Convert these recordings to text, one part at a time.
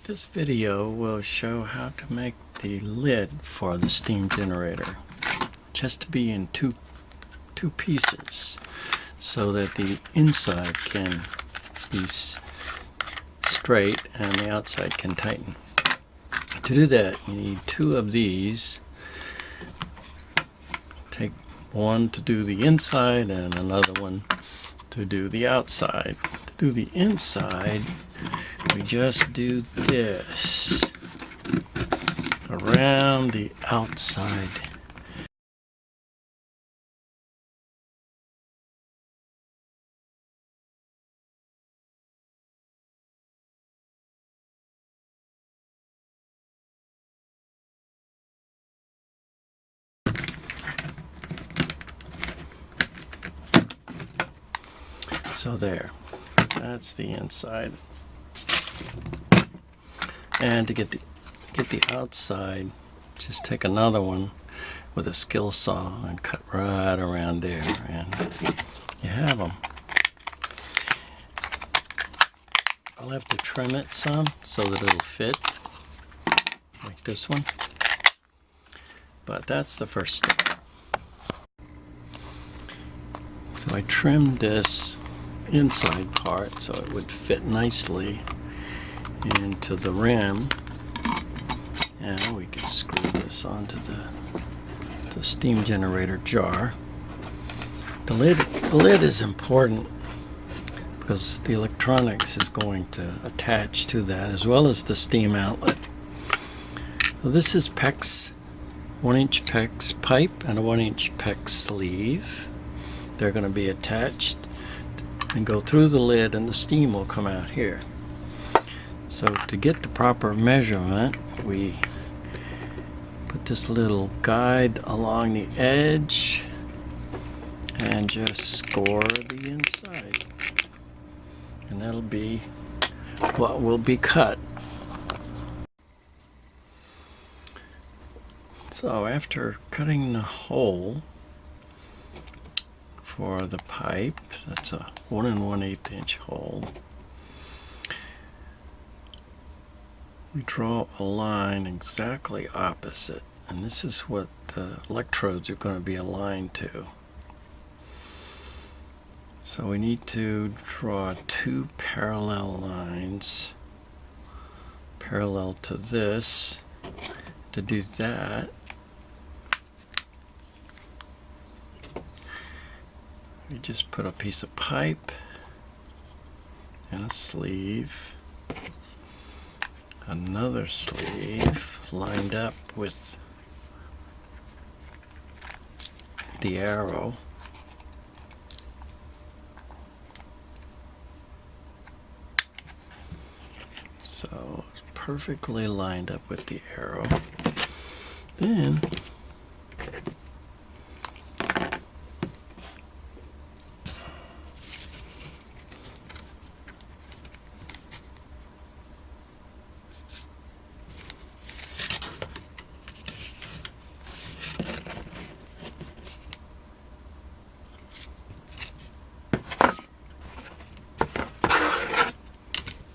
This video will show how to make the lid for the steam generator, just to be in two pieces so that the inside can be straight and the outside can tighten. To do that, you need two of these. Take one to do the inside and another one to do the outside. To do the inside, we just do this around the outside. So there, that's the inside. And to get the outside, just take another one with a skill saw and cut right around there, and you have them. I'll have to trim it some so that it'll fit, like this one. But that's the first step. So I trimmed this inside part so it would fit nicely into the rim, and we can screw this onto the steam generator jar. The lid is important because the electronics is going to attach to that, as well as the steam outlet. So this is PEX, 1-inch PEX pipe and a 1-inch PEX sleeve. They're going to be attached and go through the lid, and the steam will come out here. So to get the proper measurement, we put this little guide along the edge and just score the inside, and that'll be what will be cut. So after cutting the hole for the pipe, that's a 1 1/8 inch hole, we draw a line exactly opposite, and this is what the electrodes are going to be aligned to. So we need to draw two parallel lines parallel to this. To do that, we just put a piece of pipe and a sleeve, another sleeve lined up with the arrow, so it's perfectly lined up with the arrow. Then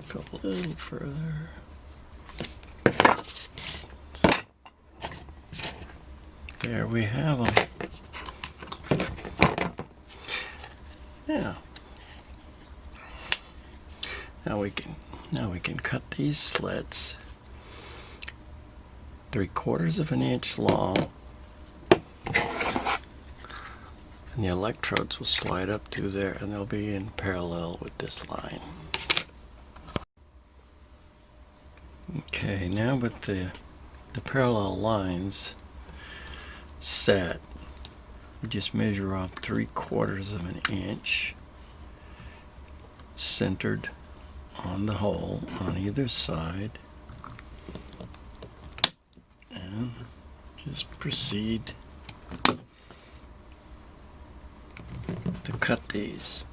go a little further. So, there we have them. Yeah. Now we can cut these slits 3/4 of an inch long, and the electrodes will slide up through there, and they'll be in parallel with this line. Okay, now with the parallel lines set, we just measure off 3/4 of an inch centered on the hole on either side, and just proceed to cut these.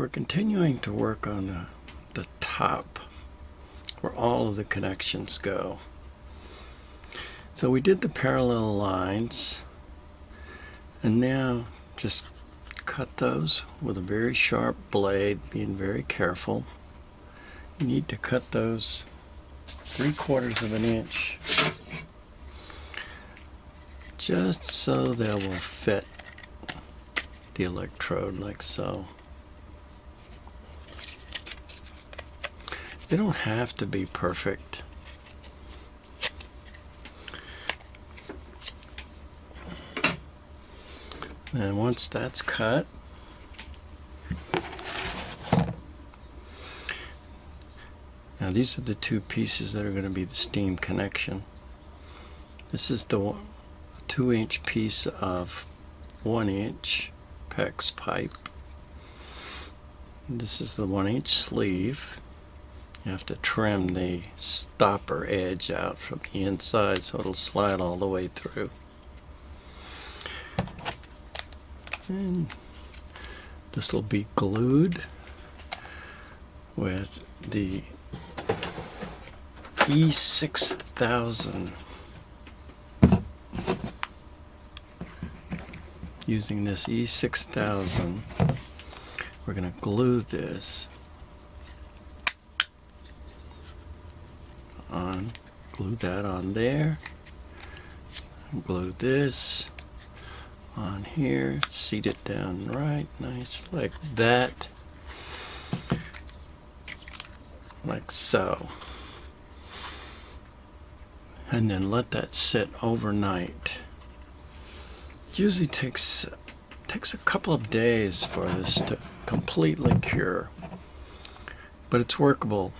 we're continuing to work on the top where all of the connections go. So we did the parallel lines, and now just cut those with a very sharp blade, being very careful. You need to cut those 3/4 of an inch just so they will fit the electrode like so. They don't have to be perfect. And once that's cut, now these are the two pieces that are going to be the steam connection. This is the 2-inch piece of 1-inch PEX pipe. This is the 1-inch sleeve. You have to trim the stopper edge out from the inside so it'll slide all the way through. And this will be glued with the E6000. Using this E6000, we're going to glue this on, glue that on there, glue this on here, seat it down right nice like that, like so, and then let that sit overnight. It usually takes a couple of days for this to completely cure, but it's workable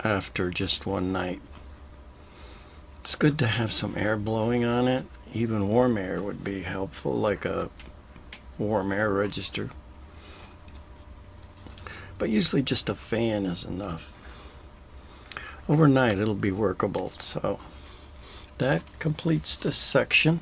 after just one night. It's good to have some air blowing on it. Even warm air would be helpful, like a warm air register. But usually just a fan is enough. Overnight it'll be workable. So that completes this section.